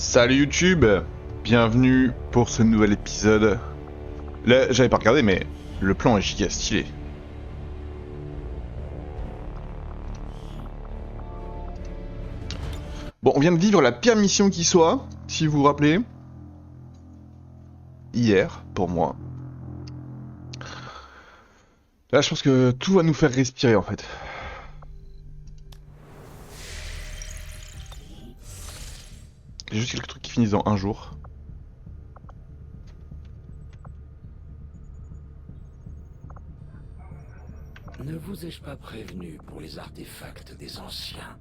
Salut YouTube, bienvenue pour ce nouvel épisode. Là, j'avais pas regardé, mais le plan est giga stylé. Bon, on vient de vivre la pire mission qui soit, si vous vous rappelez. Hier, pour moi. Là, je pense que tout va nous faire respirer, en fait. J'ai juste quelques trucs qui finissent dans un jour. Ne vous ai-je pas prévenu pour les artefacts des anciens?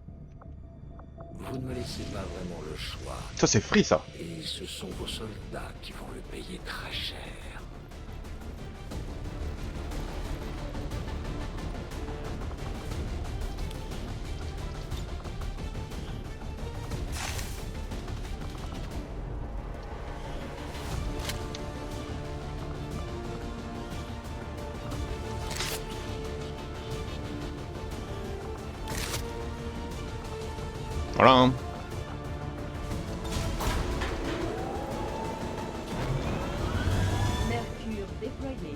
Vous ne me laissez pas vraiment le choix. Ça, c'est free, ça. Et ce sont vos soldats qui vont le payer très cher. Voilà, hein. Mercure déployé.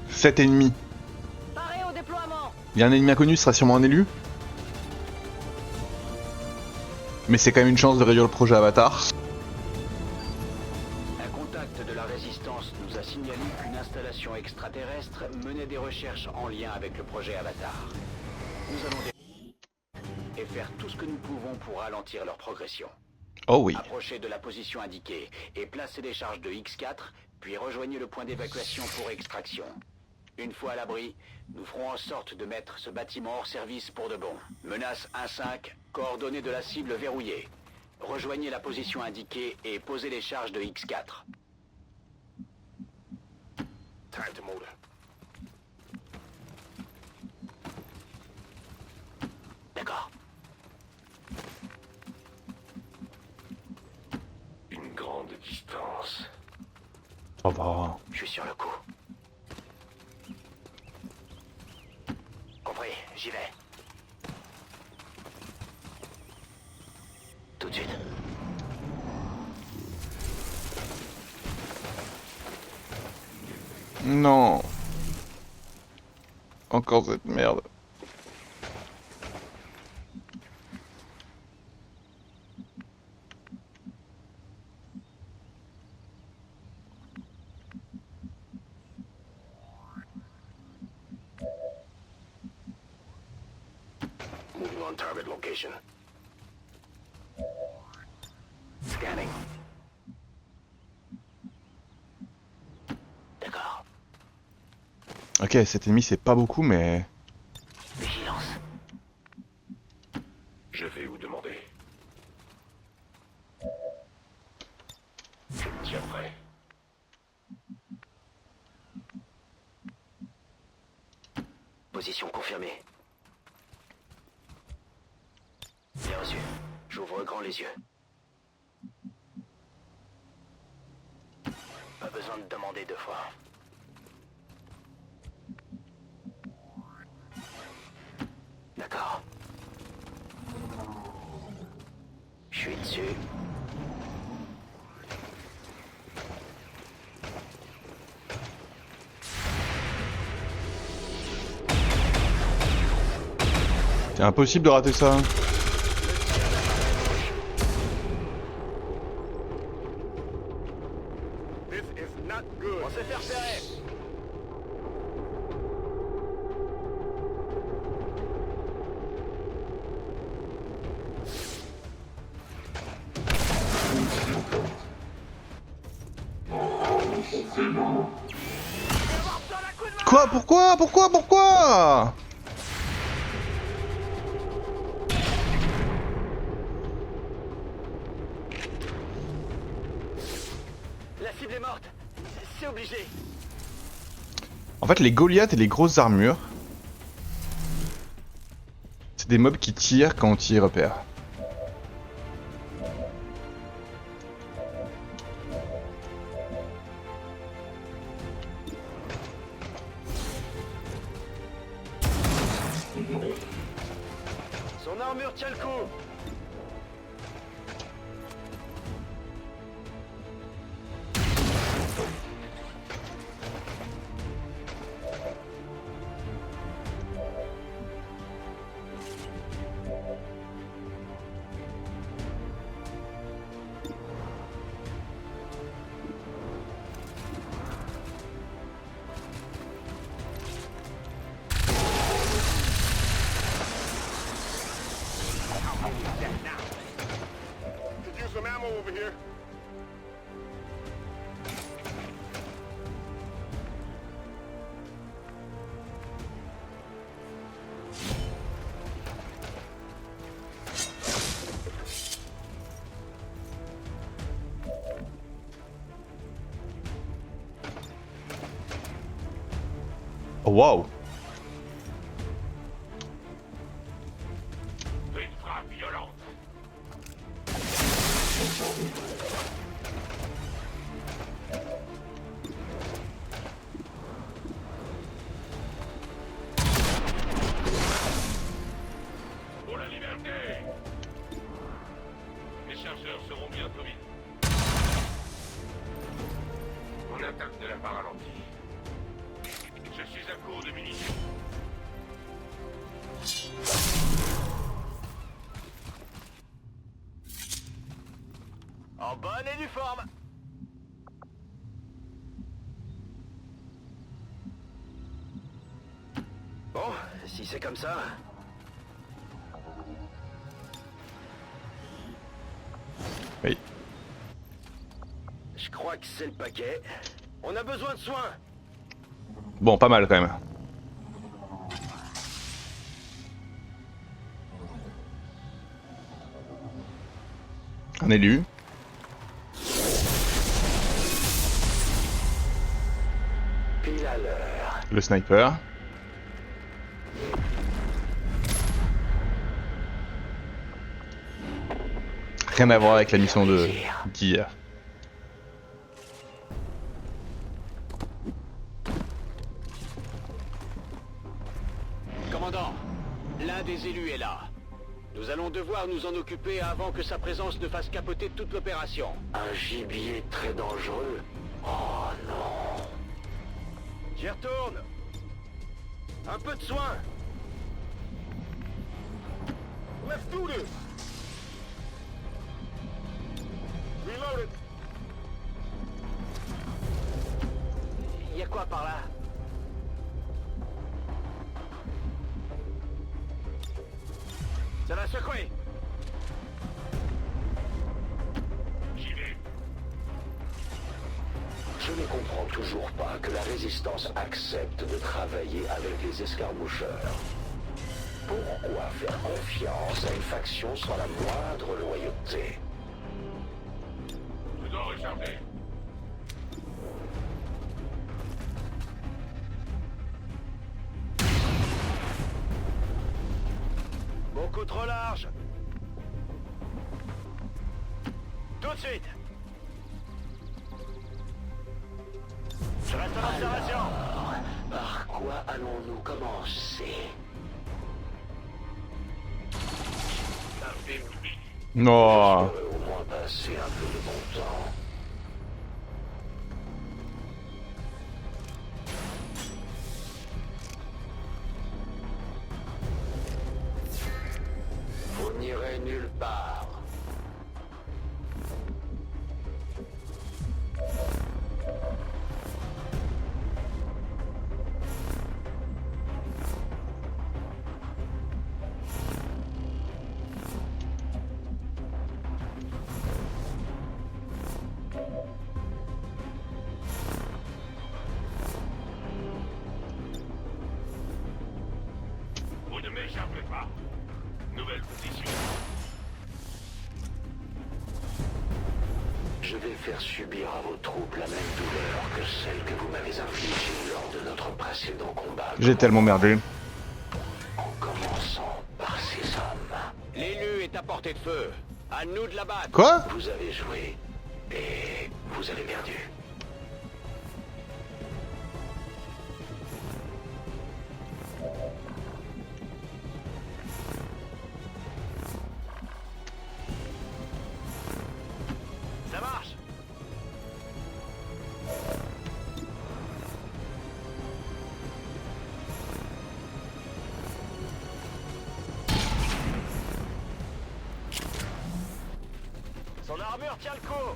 7 ennemis. Paré au déploiement. Il y a un ennemi inconnu, ce sera sûrement un élu. Mais c'est quand même une chance de réduire le projet Avatar. Un contact de la Résistance nous a signalé qu'une installation extraterrestre menait des recherches en lien avec le projet Avatar. Nous allons et faire tout ce que nous pouvons pour ralentir leur progression. Oh oui. Approchez de la position indiquée et placez les charges de X4, puis rejoignez le point d'évacuation pour extraction. Une fois à l'abri, nous ferons en sorte de mettre ce bâtiment hors service pour de bon. Menace 1-5, coordonnées de la cible verrouillées. Rejoignez la position indiquée et posez les charges de X4. Time to move. D'accord. Une grande distance. Ça va. Je suis sur le coup. Compris, j'y vais. Tout de suite. Non. Encore cette merde. Moving on target location. Scanning. D'accord. Ok, cet ennemi c'est pas beaucoup, mais... Vigilance. Je vais vous demander. Tiens prêt. Position confirmée. Bien reçu. J'ouvre grand les yeux. Pas besoin de demander deux fois. D'accord. Je suis dessus. C'est impossible de rater ça. On s'est fait repérer. Quoi? Pourquoi? La cible est morte. C'est obligé. En fait, les Goliaths et les grosses armures, c'est des mobs qui tirent quand on t'y repère. Son armure tient le coup. some ammo over here. Oh wow. Une frappe violente. Pour la liberté. Les chargeurs seront bientôt vides. On attaque de la part ralentie. Je suis à court de munitions. En bonne et due forme. Bon, si c'est comme ça... Oui. Je crois que c'est le paquet. On a besoin de soins. Bon, pas mal quand même. Un élu. Pile à l'heure. Le sniper. Rien à voir avec la mission de d'hier. Commandant, l'un des élus est là. Nous allons devoir nous en occuper avant que sa présence ne fasse capoter toute l'opération. Un gibier très dangereux. Oh non. J'y retourne. Un peu de soin. Let's do this. Reloaded. Y a quoi par là? Ça l'a secoué. J'y vais. Je ne comprends toujours pas que la résistance accepte de travailler avec les escarmoucheurs. Pourquoi faire confiance à une faction sans la moindre loyauté? Je dois recharger. Beaucoup trop large. Tout de suite. Je reste en observation. Par quoi allons-nous commencer? Non. Je pourrais au moins passer un peu de bon temps. Vous n'irez nulle part. Vous ne m'échappez pas. Nouvelle position. Je vais faire subir à vos troupes la même douleur que celle que vous m'avez infligée lors de notre précédent combat. J'ai tellement merdé. En commençant par ces hommes. L'élu est à portée de feu. À nous de la battre. Quoi? Vous avez joué et vous avez perdu. Ça marche. Son armure tient le coup.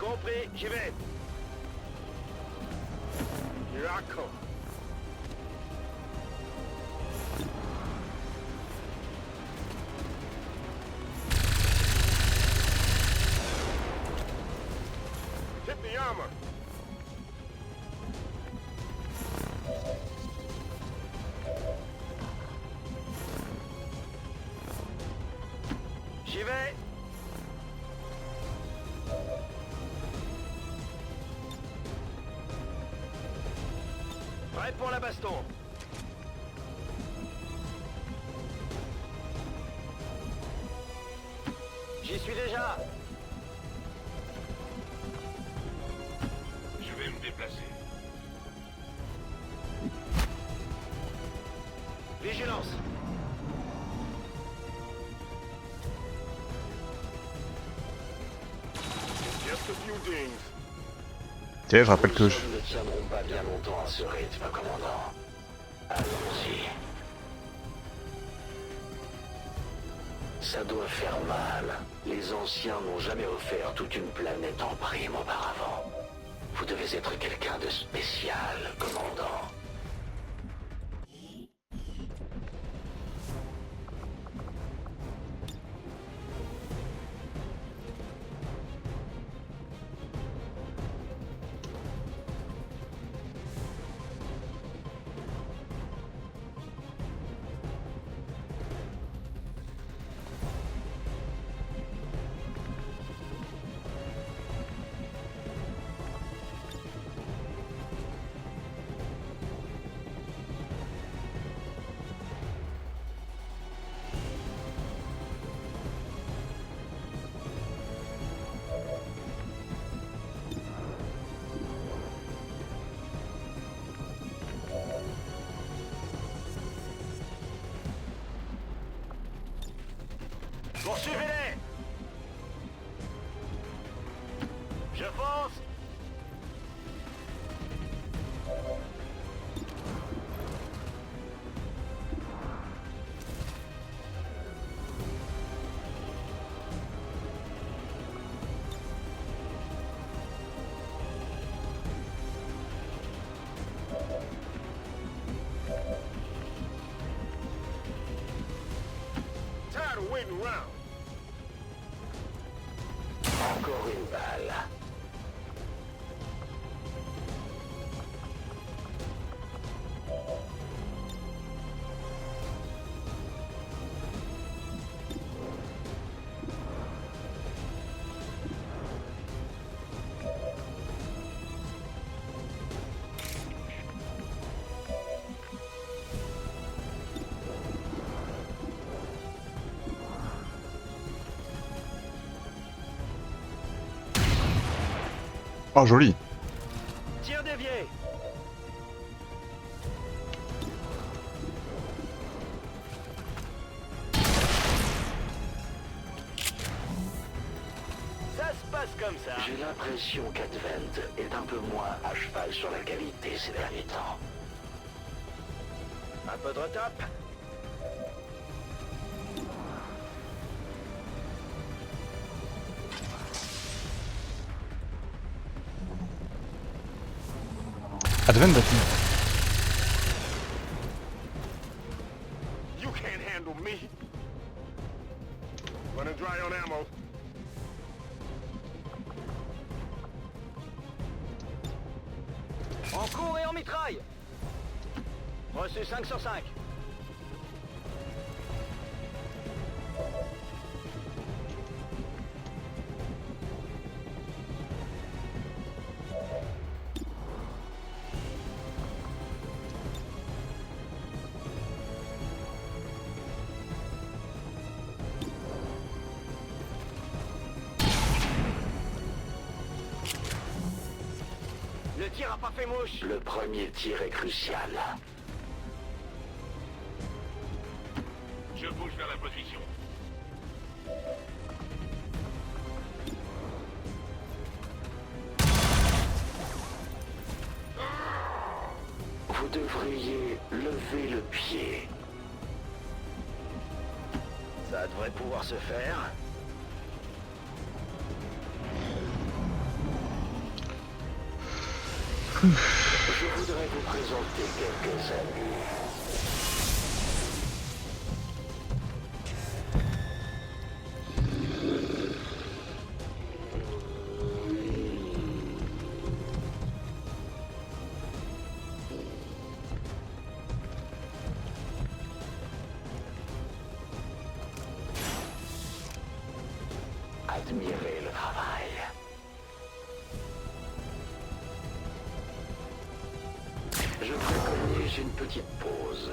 Compris, j'y vais. Prêt pour la baston. J'y suis déjà. Je vais me déplacer. Vigilance. Just a few dings. Tiens, je rappelle que Nous je... ne tiendrons pas bien longtemps à ce rythme, commandant. Allons-y. Ça doit faire mal. Les anciens n'ont jamais offert toute une planète en prime auparavant. Vous devez être quelqu'un de spécial, commandant. Poursuivez-les. Je fonce. Tired of waiting around. Encore une balle. Oh, joli. Tir dévié. Ça se passe comme ça. J'ai l'impression qu'Advent est un peu moins à cheval sur la qualité ces derniers temps. Un peu de retape. Advent battu. You can't handle me. Running dry on ammo. En cours et en mitraille. Reçu 5 sur 5. Le tir a pas fait mouche. Le premier tir est crucial. Je bouge vers la position. Vous devriez lever le pied. Ça devrait pouvoir se faire. Je voudrais vous présenter quelques amis. Admirez le travail. Je préconise une petite pause.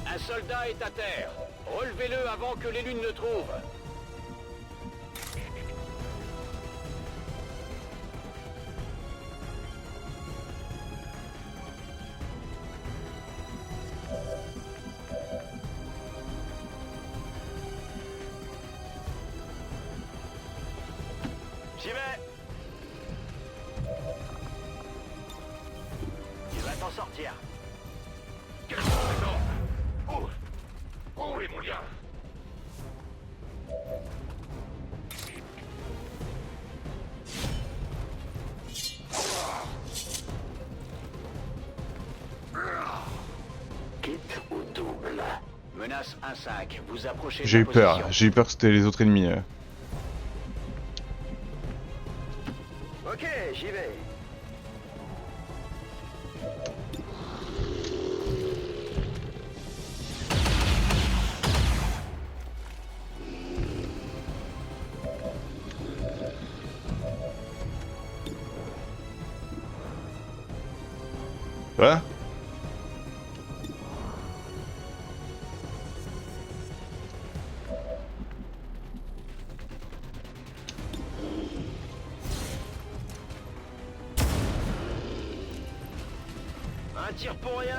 Un soldat est à terre. Relevez-le avant que l'élu ne le trouve. J'y vais. Il va t'en sortir. Quel trésor! Oh! Oh, les mon gars! Kit ou double? Menace 1-5, vous approchez de J'ai la eu peur, position. j'ai eu peur que c'était les autres ennemis. Ok, j'y vais. Voilà. Un tir pour rien.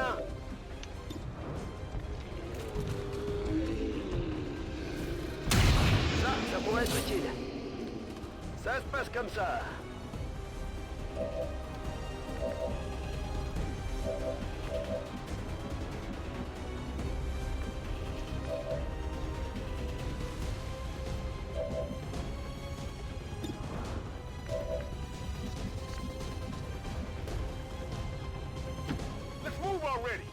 Ça pourrait être utile. Ça se passe comme ça. Let's move already!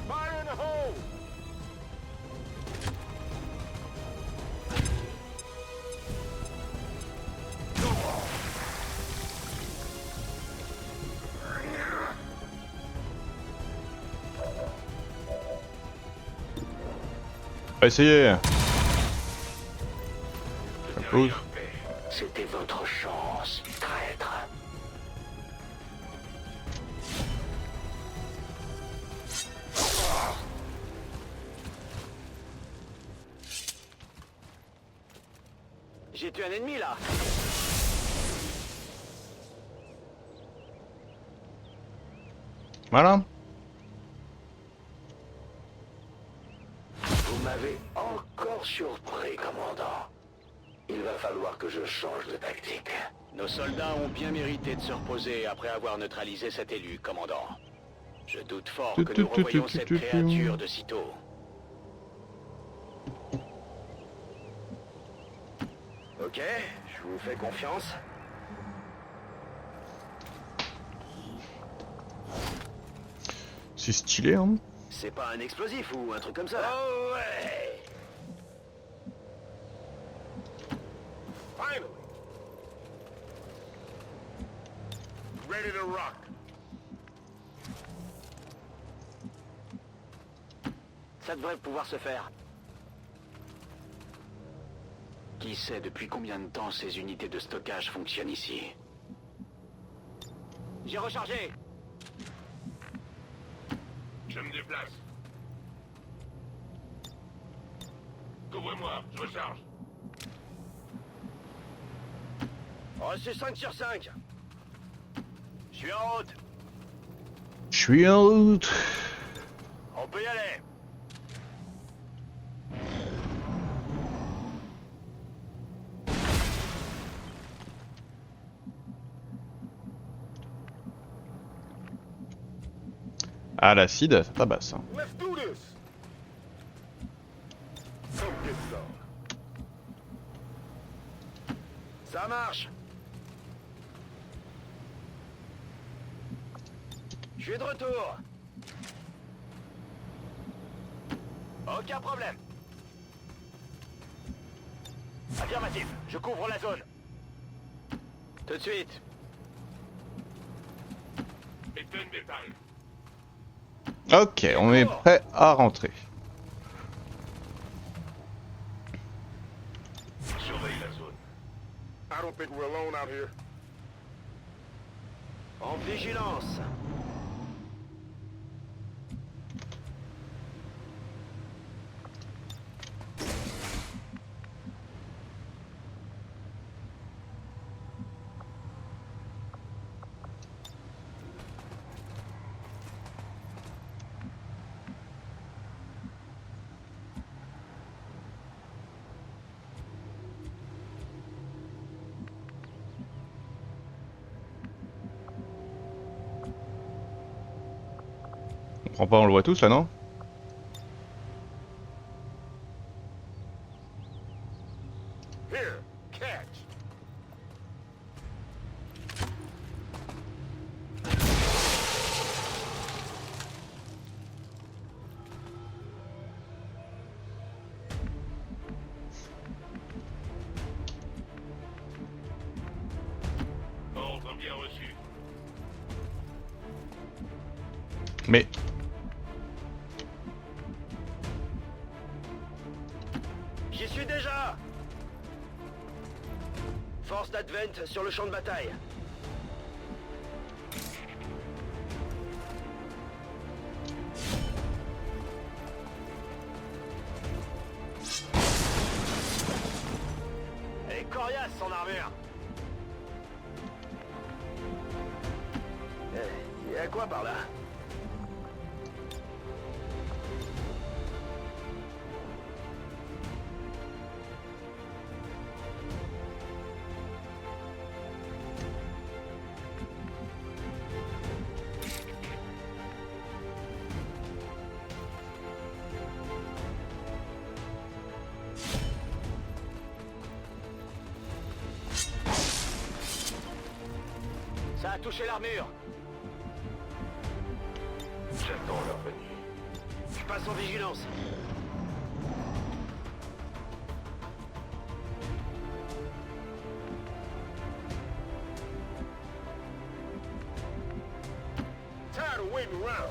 Fire in the hole! On va essayer. Ouh. C'était votre chance, traître. J'ai tué un ennemi là. Voilà. Vous m'avez encore surpris, commandant. Il va falloir que je change de tactique. Nos soldats ont bien mérité de se reposer après avoir neutralisé cet élu, commandant. Je doute fort que nous revoyions cette créature de sitôt. Ok, je vous fais confiance. C'est stylé, hein. C'est pas un explosif ou un truc comme ça. Oh ouais! Finally! Ready to rock. Ça devrait pouvoir se faire. Qui sait depuis combien de temps ces unités de stockage fonctionnent ici? J'ai rechargé. Je me déplace. Couvre-moi, je recharge. Reçu 5 sur 5. Je suis en route. Je suis en route. On peut y aller. Ah, l'acide, ça tabasse. Hein. Let's do this! Soak this up. Ça marche. Je suis de retour. Aucun problème. Affirmatif, je couvre la zone. Tout de suite. Éteins le métal. Ok, on est prêt à rentrer. don't think we're alone out here? En vigilance. On comprend pas, on le voit tous là, non? Here, catch. Ordre bien reçu. Mais... J'y suis déjà. Force d'Advent sur le champ de bataille. Et coriace son armure. Il y a quoi par là? Ça a touché l'armure. J'attends leur venue. Je passe en vigilance. Tired of waiting around.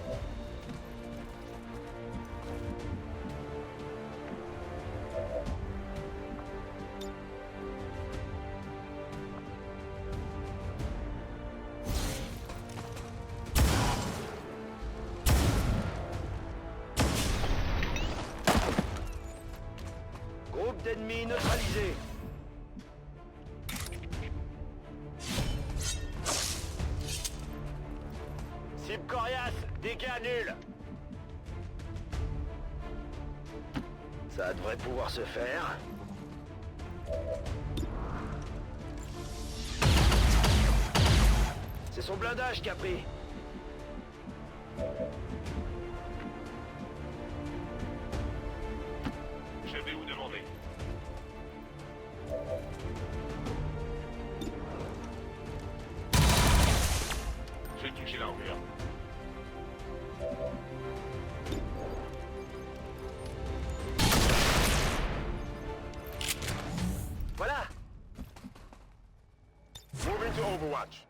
Groupe d'ennemis neutralisé. Cible coriace, dégâts nuls. Ça devrait pouvoir se faire. C'est son blindage qui a pris. Je vais vous demander. J'ai touché l'armure. Voilà. Moving to Overwatch.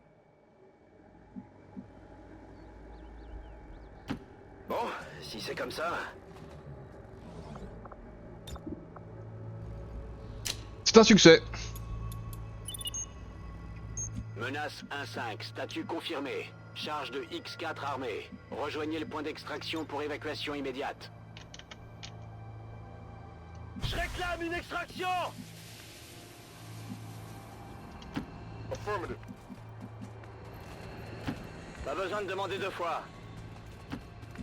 Bon, si c'est comme ça. C'est un succès. Menace 1-5, statut confirmé. Charge de X4 armée. Rejoignez le point d'extraction pour évacuation immédiate. Je réclame une extraction. Affirmative. Pas besoin de demander deux fois.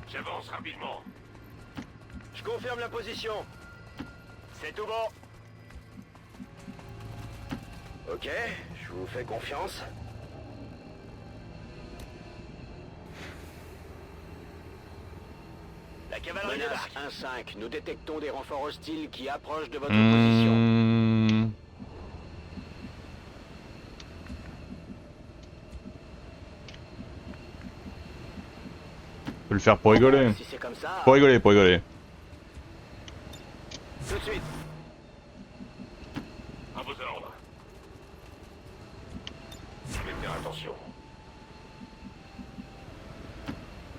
J'avance rapidement. Je confirme la position. C'est tout bon. Ok, je vous fais confiance. La cavalerie Menace débarque. 1-5, nous détectons des renforts hostiles qui approchent de votre position. On peut le faire pour rigoler. Si c'est comme ça, Pour rigoler, pour rigoler. tout de suite. À vos ordres. Je vais faire attention.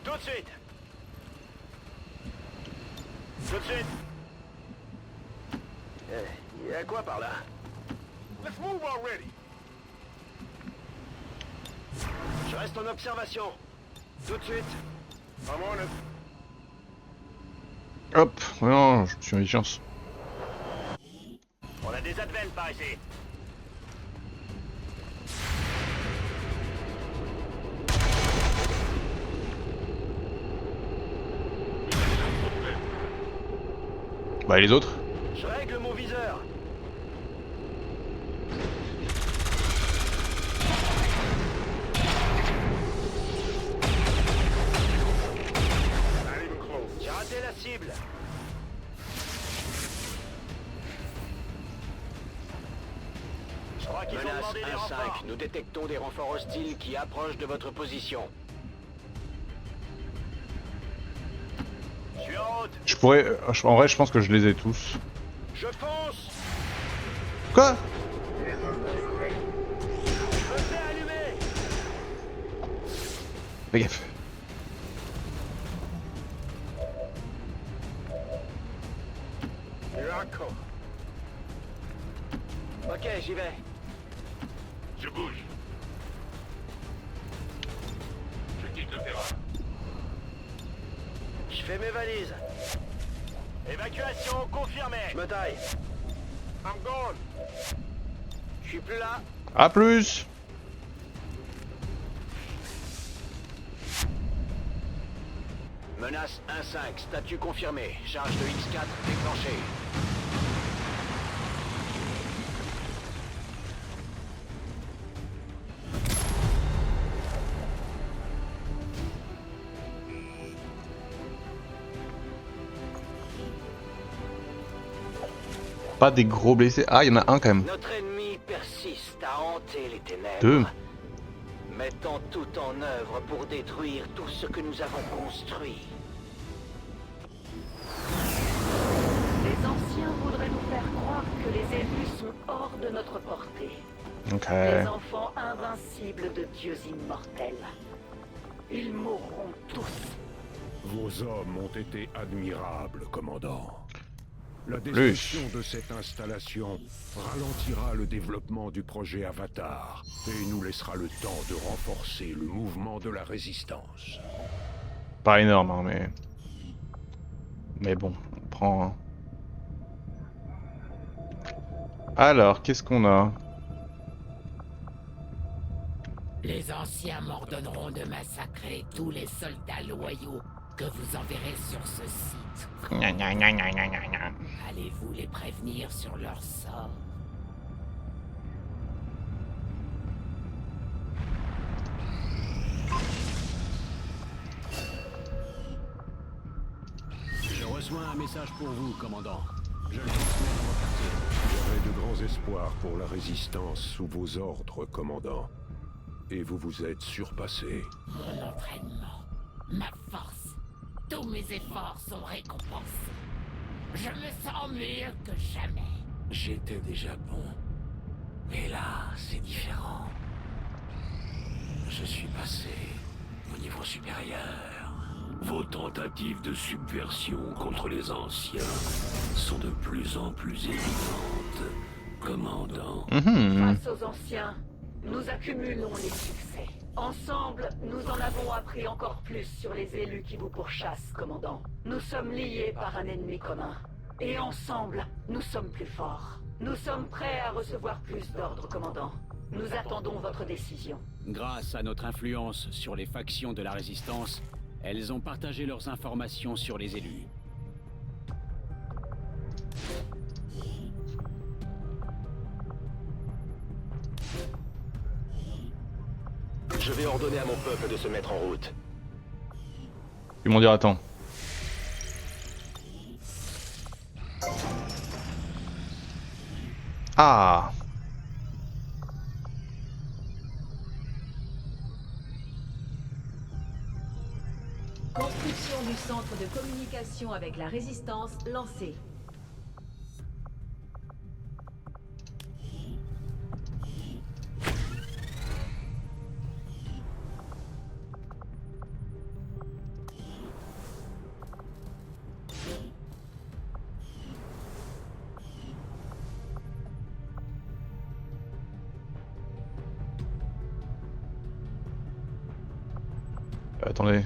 Tout de suite. Tout de suite. Il y a quoi par là? Let's move already. Je reste en observation. Tout de suite. I'm on it. Hop, non, je suis en vigilance. On a des advents par ici. Bah, et les autres? Je règle mon viseur. Not even close. J'ai raté la cible. Je crois qu'ils ont Menace demandé des 1-5, renforts. nous détectons des renforts hostiles qui approchent de votre position. Je suis en route. Je pourrais... En vrai, je pense que je les ai tous. Je fonce. Quoi? Je me fais allumer. Fais gaffe. Here I come. Ok, j'y vais. Je bouge. Je quitte le terrain. Je fais mes valises. Évacuation confirmée. Je me taille. I'm gone. Je suis plus là. A plus. Menace 1-5, statut confirmé. Charge de X4 déclenchée. Pas des gros blessés. Ah, il y en a un quand même. Notre ennemi persiste à hanter les ténèbres. Deux. Mettons tout en œuvre pour détruire tout ce que nous avons construit. Les anciens voudraient nous faire croire que les élus sont hors de notre portée. Ok. Les enfants invincibles de dieux immortels. Ils mourront tous. Vos hommes ont été admirables, commandant. La Plus. destruction de cette installation ralentira le développement du projet Avatar et nous laissera le temps de renforcer le mouvement de la résistance. Pas énorme, hein, mais... Mais bon, on prend... hein. Alors, qu'est-ce qu'on a? Les anciens m'ordonneront de massacrer tous les soldats loyaux que vous enverrez sur ce site. Gna, gna, gna, gna, gna, gna, gna. Allez-vous les prévenir sur leur sort? Je reçois un message pour vous, commandant. Je le transmets dans mon quartier. J'avais de grands espoirs pour la résistance sous vos ordres, commandant. Et vous vous êtes surpassé. Mon entraînement, ma force, tous mes efforts sont récompensés. Je me sens mieux que jamais. J'étais déjà bon. Mais là, c'est différent. Je suis passé au niveau supérieur. Vos tentatives de subversion contre les anciens sont de plus en plus évidentes, commandant. Face aux anciens, nous accumulons les succès. Ensemble, nous en avons appris encore plus sur les élus qui vous pourchassent, commandant. Nous sommes liés par un ennemi commun. Et ensemble, nous sommes plus forts. Nous sommes prêts à recevoir plus d'ordres, commandant. Nous attendons votre décision. Grâce à notre influence sur les factions de la résistance, elles ont partagé leurs informations sur les élus. Je vais ordonner à mon peuple de se mettre en route. Ils m'ont dit attends. Ah. Construction du centre de communication avec la résistance lancée. Attendez.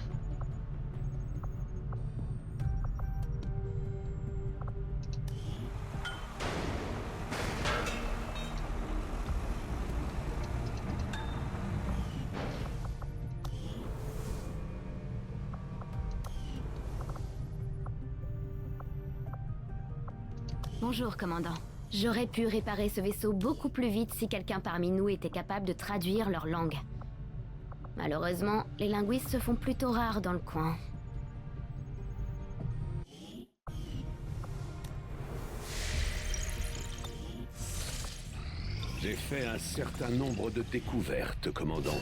Bonjour, commandant. J'aurais pu réparer ce vaisseau beaucoup plus vite si quelqu'un parmi nous était capable de traduire leur langue. Malheureusement, les linguistes se font plutôt rares dans le coin. J'ai fait un certain nombre de découvertes, commandant.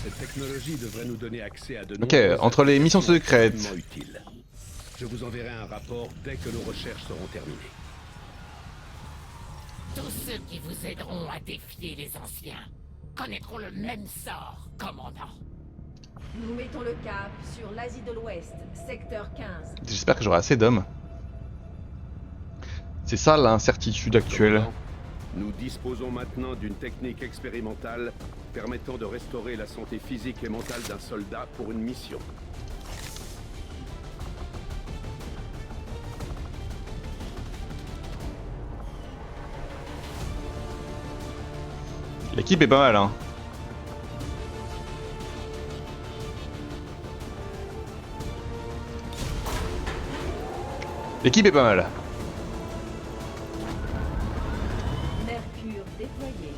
Cette technologie devrait nous donner accès à de nombreux... Ok, entre les missions secrètes. utiles. Je vous enverrai un rapport dès que nos recherches seront terminées. Tous ceux qui vous aideront à défier les anciens connaîtront le même sort, commandant. Nous mettons le cap sur l'Asie de l'Ouest, secteur 15. J'espère que j'aurai assez d'hommes. C'est ça l'incertitude actuelle. Nous disposons maintenant d'une technique expérimentale permettant de restaurer la santé physique et mentale d'un soldat pour une mission. L'équipe est pas mal, hein. L'équipe est pas mal. Mercure déployé.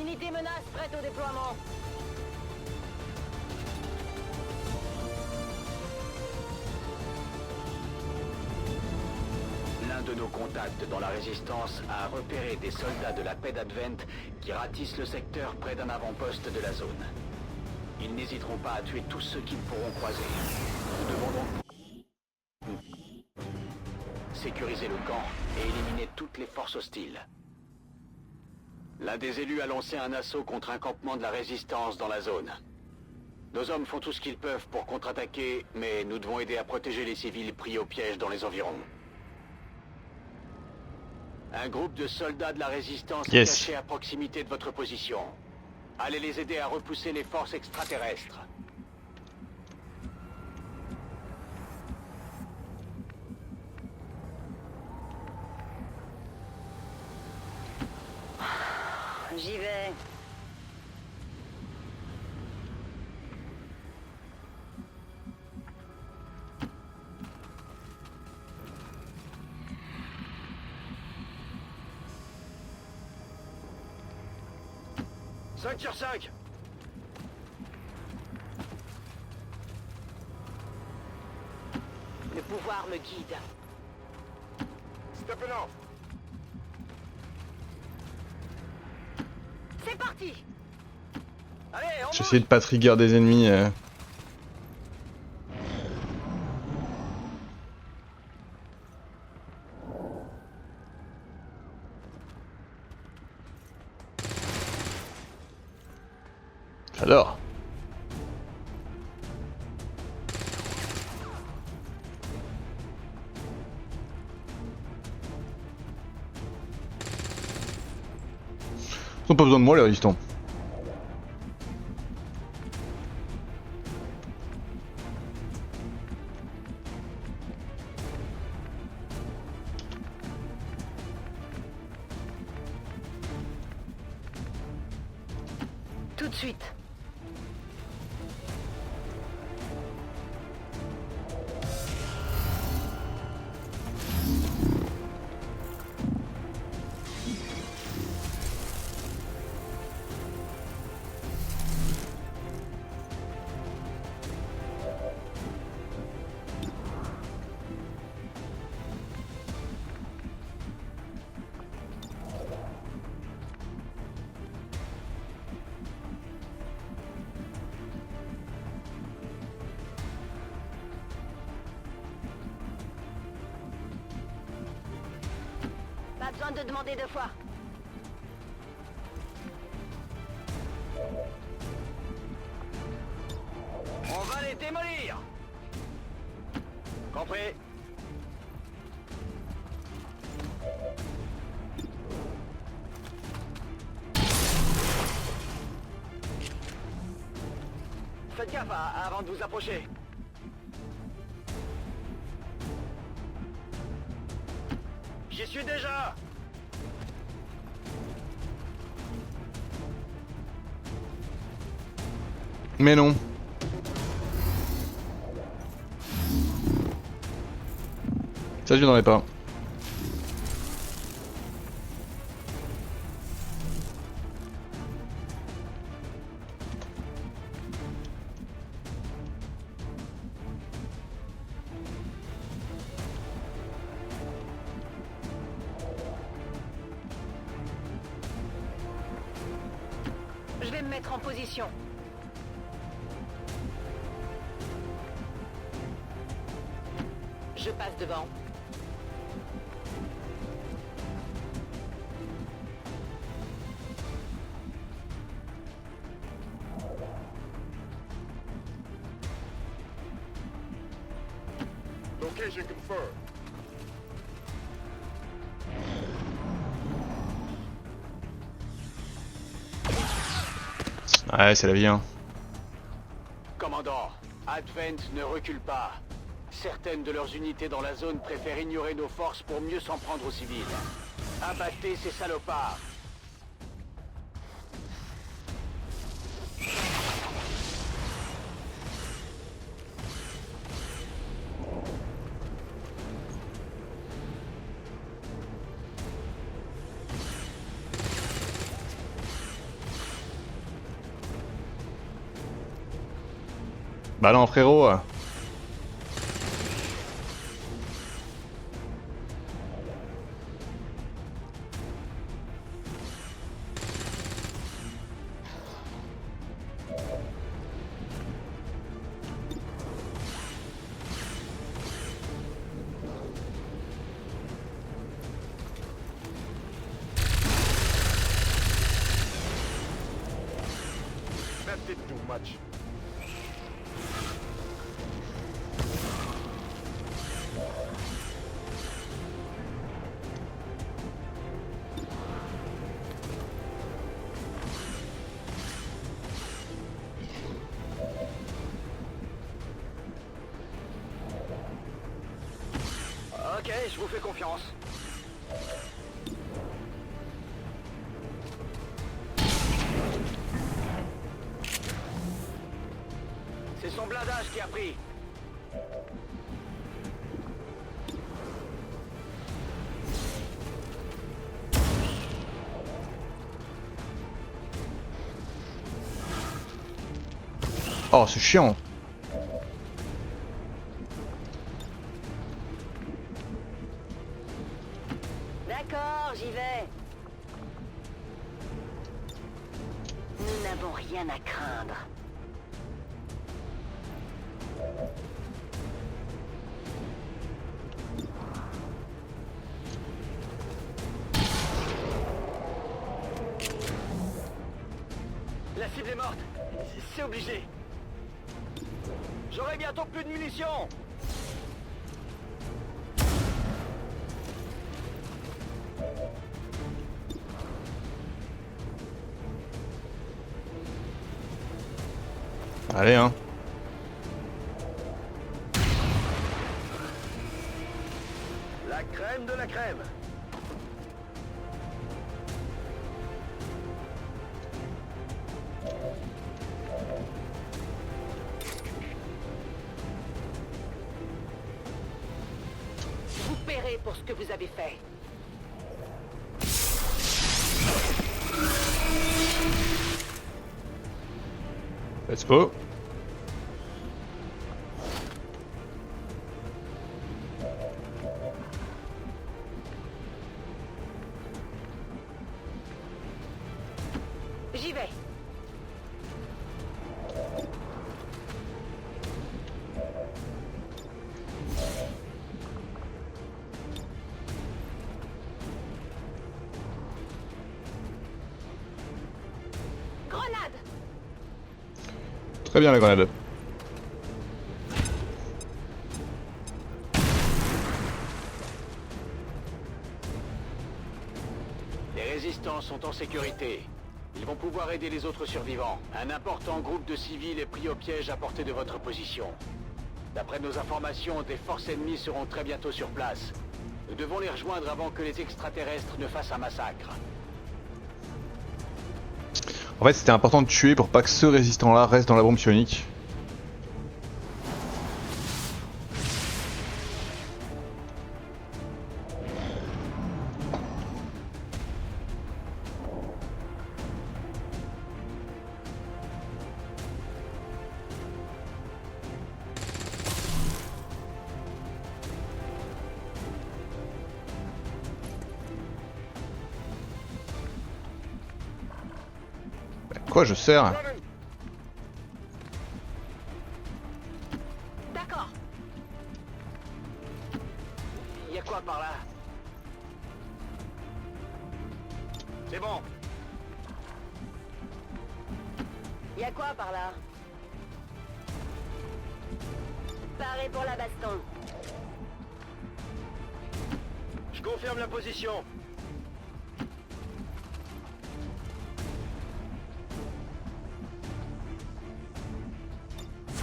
Unité menace prête au déploiement. L'un de nos contacts dans la Résistance a repéré des soldats de la paix d'Advent qui ratissent le secteur près d'un avant-poste de la zone. Ils n'hésiteront pas à tuer tous ceux qu'ils pourront croiser. Nous devons donc sécuriser le camp et éliminer toutes les forces hostiles. L'un des élus a lancé un assaut contre un campement de la Résistance dans la zone. Nos hommes font tout ce qu'ils peuvent pour contre-attaquer, mais nous devons aider à protéger les civils pris au piège dans les environs. Un groupe de soldats de la Résistance est caché à proximité de votre position. Allez les aider à repousser les forces extraterrestres. J'y vais. « 5 sur 5 !» Le pouvoir me guide. Step off. C'est parti. Allez, on J'essaie de pas trigger des ennemis. J'adore. Ils n'ont pas besoin de moi les résistants. Tout de suite. Pas besoin de demander deux fois. On va les démolir! Compris. faites gaffe avant de vous approcher. J'y suis déjà. Mais non. Ça, je n'en ai pas. Je vais me mettre en position. Je passe devant. Location confirmed. Ouais, c'est la vie, hein. Commandant, Advent ne recule pas. Certaines de leurs unités dans la zone préfèrent ignorer nos forces pour mieux s'en prendre aux civils. Abattez ces salopards. Bah non, frérot. That didn't do much. Ok, je vous fais confiance. C'est son blindage qui a pris. Oh, c'est chiant. D'accord, j'y vais. Nous n'avons rien à craindre. La cible est morte. C'est obligé. J'aurai bientôt plus de munitions. Allez, hein. La crème de la crème. Vous paierez pour ce que vous avez fait. Let's go. J'y vais. Grenade! Très bien la grenade. Les résistants sont en sécurité. Ils vont pouvoir aider les autres survivants. Un important groupe de civils est pris au piège à portée de votre position. D'après nos informations, des forces ennemies seront très bientôt sur place. Nous devons les rejoindre avant que les extraterrestres ne fassent un massacre. En fait, c'était important de tuer pour pas que ce résistant-là reste dans la bombe psionique. Quoi, je sers? D'accord. Y a quoi par là? C'est bon. Y a quoi par là? Paré pour la baston. Je confirme la position.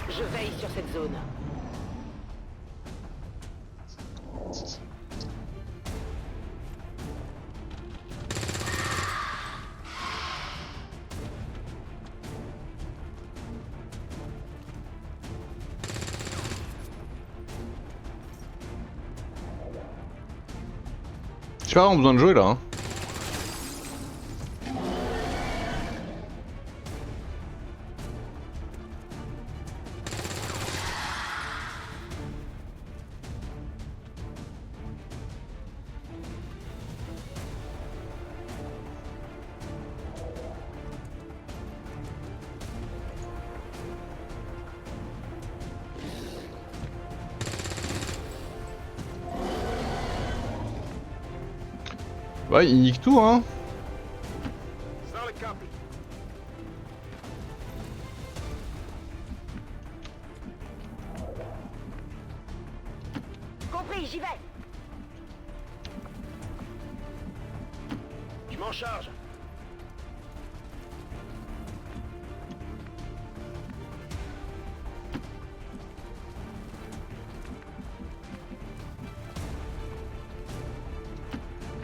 Je veille sur cette zone. J'ai pas vraiment besoin de jouer là. Hein. Ouais, il nique tout, hein. Solid copy. Compris, j'y vais. Je m'en charge.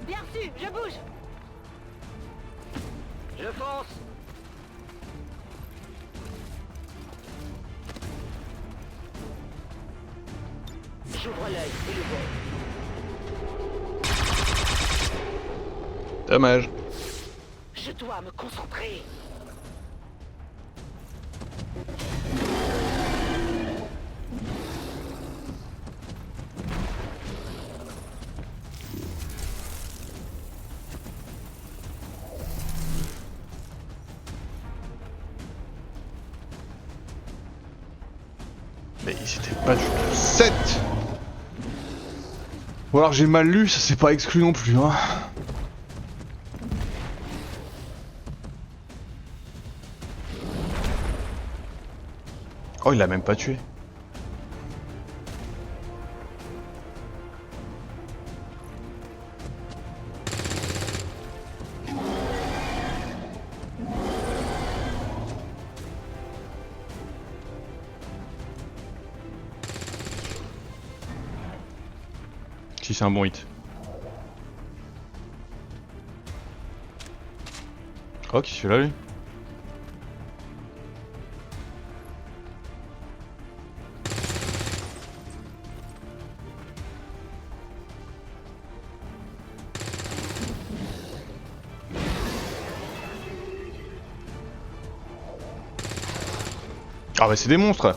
Bien reçu, je bouge. Je fonce. J'ouvre l'œil, c'est le bon. Dommage. Je dois me concentrer. Mais c'était pas du tout 7. Ou alors j'ai mal lu, ça c'est pas exclu non plus, hein. Oh, il l'a même pas tué. Si c'est un bon hit. Oh, qui fait là lui? Ah bah c'est des monstres.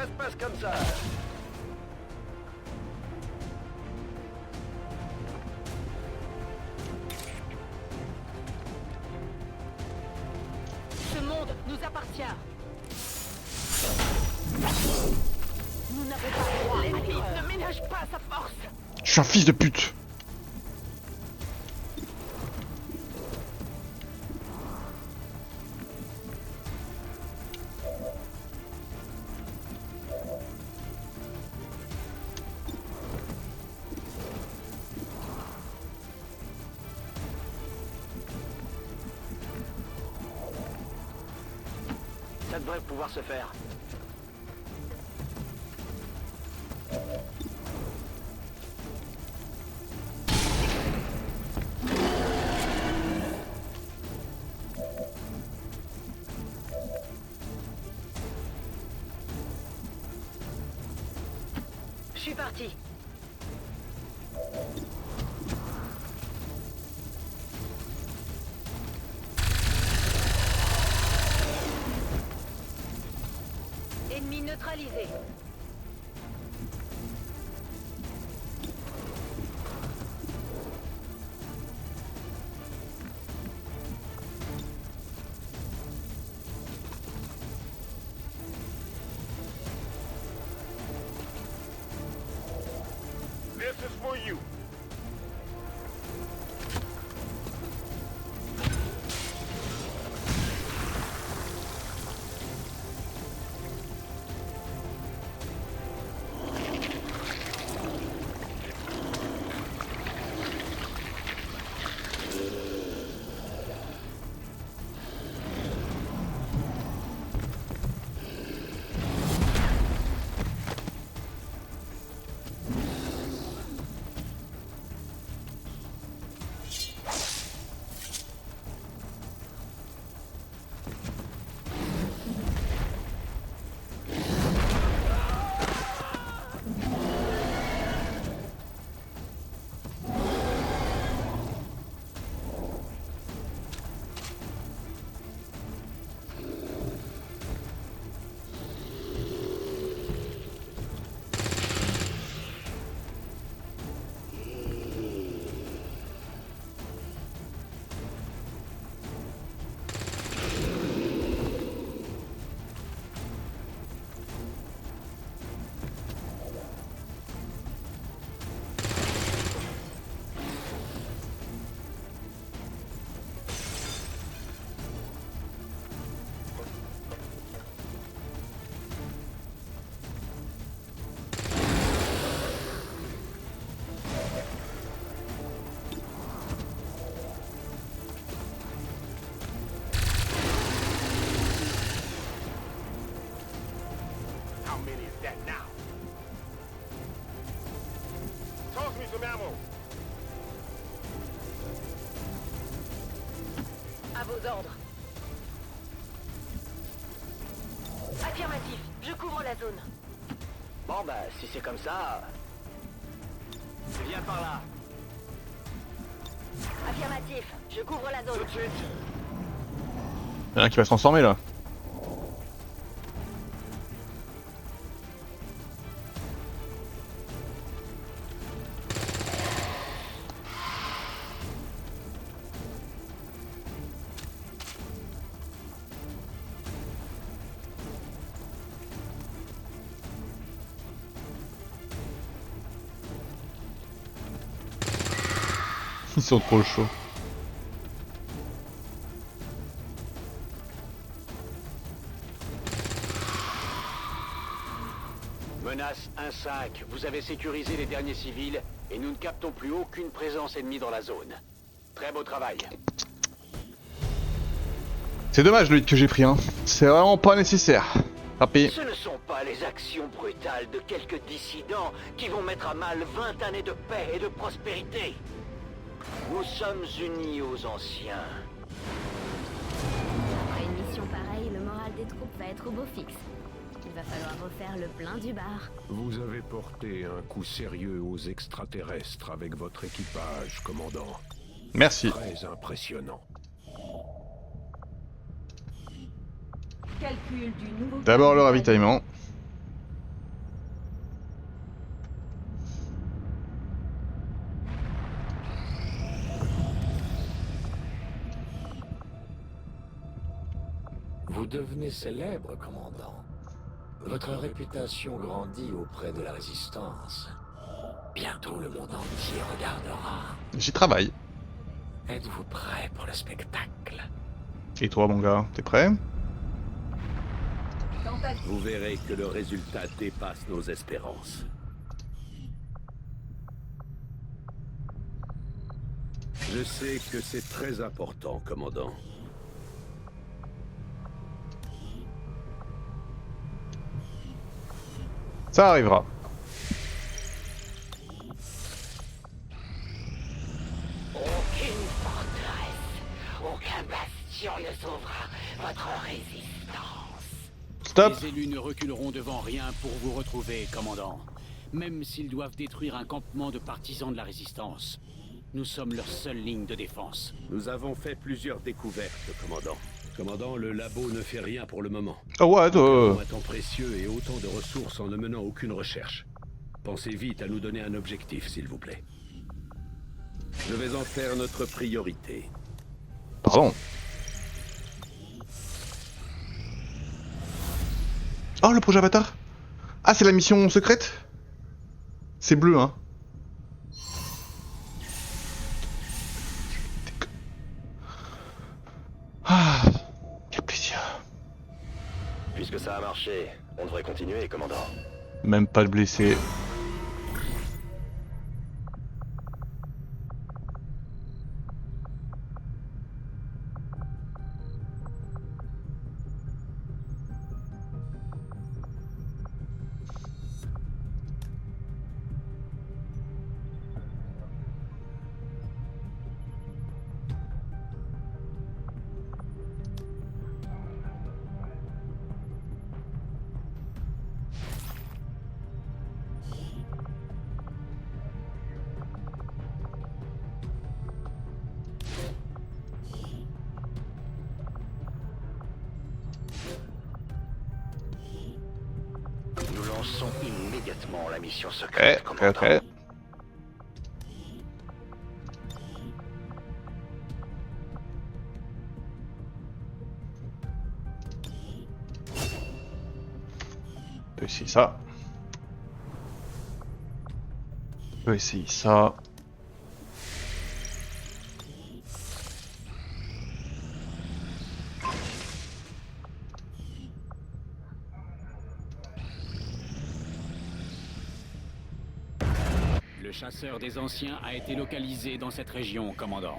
se passe comme ça. Ce monde nous appartient. Nous n'avons pas droit. L'ennemi ne ménage pas sa force. Je suis un fils de pute. Ça devrait pouvoir se faire. Je suis parti. Ennemi neutralisé. This is for you. How many is that now? Toss me some ammo. À vos ordres. Affirmatif, je couvre la zone. Bon bah, si c'est comme ça... Viens par là. Affirmatif, je couvre la zone. Tout de suite. Y'a un qui va se transformer là. Ils sont trop chauds. Menace 1-5, vous avez sécurisé les derniers civils et nous ne captons plus aucune présence ennemie dans la zone. Très beau travail. C'est dommage le hit que j'ai pris, hein. C'est vraiment pas nécessaire. Tant pis. Ce ne sont pas les actions brutales de quelques dissidents qui vont mettre à mal 20 années de paix et de prospérité. Nous sommes unis aux anciens. Après une mission pareille, le moral des troupes va être au beau fixe. Il va falloir refaire le plein du bar. Vous avez porté un coup sérieux aux extraterrestres avec votre équipage, commandant. Merci. Très impressionnant. Calcul du nouveau... D'abord le ravitaillement. Vous devenez célèbre, commandant. Votre réputation grandit auprès de la Résistance. Bientôt le monde entier regardera. J'y travaille. Êtes-vous prêt pour le spectacle? Et toi, mon gars, t'es prêt? Vous verrez que le résultat dépasse nos espérances. Je sais que c'est très important, commandant. Ça arrivera. Aucune forteresse, aucun bastion ne sauvera votre résistance. Stop. Les élus ne reculeront devant rien pour vous retrouver, commandant. Même s'ils doivent détruire un campement de partisans de la résistance. Nous sommes leur seule ligne de défense. Nous avons fait plusieurs découvertes, commandant. Commandant, le labo ne fait rien pour le moment. Oh ouais, Un temps précieux et autant de ressources en ne menant aucune recherche. Pensez vite à nous donner un objectif, s'il vous plaît. Je vais en faire notre priorité. Pardon. Oh, le projet Avatar. Ah, c'est la mission secrète? C'est bleu, hein. Ah, quel plaisir. Puisque ça a marché, on devrait continuer, commandant. Même pas de blessé. Nous lançons immédiatement la mission secrète, Ok, commandant. ok. On peut essayer ça. On peut essayer ça. Le chasseur des anciens a été localisé dans cette région, commandant.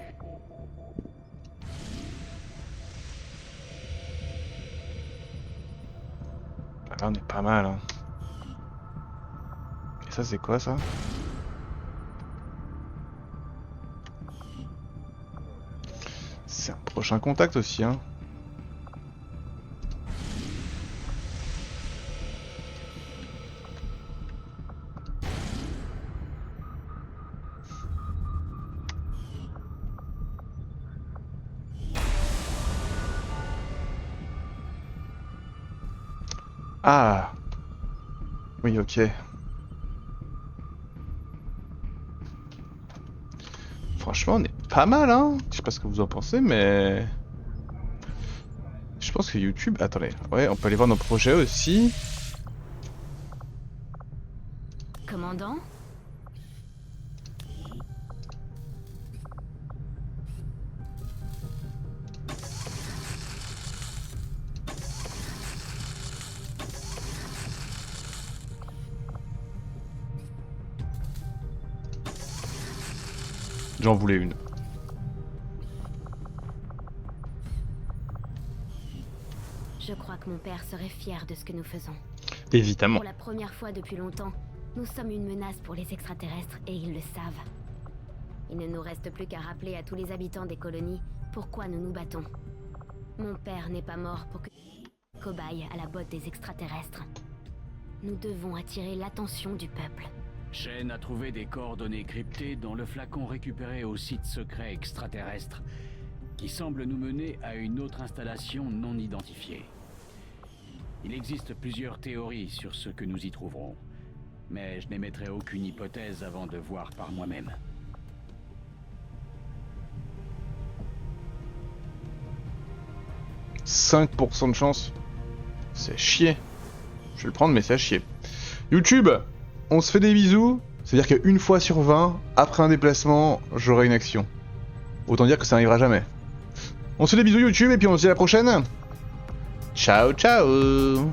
Là, on est pas mal, hein. Et ça, c'est quoi, ça? C'est un prochain contact aussi, hein. Ah. Oui, ok. Franchement, on est pas mal, hein. Je sais pas ce que vous en pensez, mais... Je pense que YouTube... Attendez. Ouais, on peut aller voir nos projets aussi. Commandant? J'en voulais une. Je crois que mon père serait fier de ce que nous faisons. Évidemment. Pour la première fois depuis longtemps, nous sommes une menace pour les extraterrestres et ils le savent. Il ne nous reste plus qu'à rappeler à tous les habitants des colonies pourquoi nous nous battons. Mon père n'est pas mort pour que... cobaye à la botte des extraterrestres. Nous devons attirer l'attention du peuple. Shen a trouvé des coordonnées cryptées dans le flacon récupéré au site secret extraterrestre, qui semble nous mener à une autre installation non identifiée. Il existe plusieurs théories sur ce que nous y trouverons, mais je n'émettrai aucune hypothèse avant de voir par moi-même. 5% de chance. C'est à chier. Je vais le prendre, mais c'est à chier. YouTube, on se fait des bisous. C'est-à-dire qu'une fois sur 20, après un déplacement, j'aurai une action. Autant dire que ça n'arrivera jamais. On se fait des bisous YouTube et puis on se dit à la prochaine. Ciao ciao.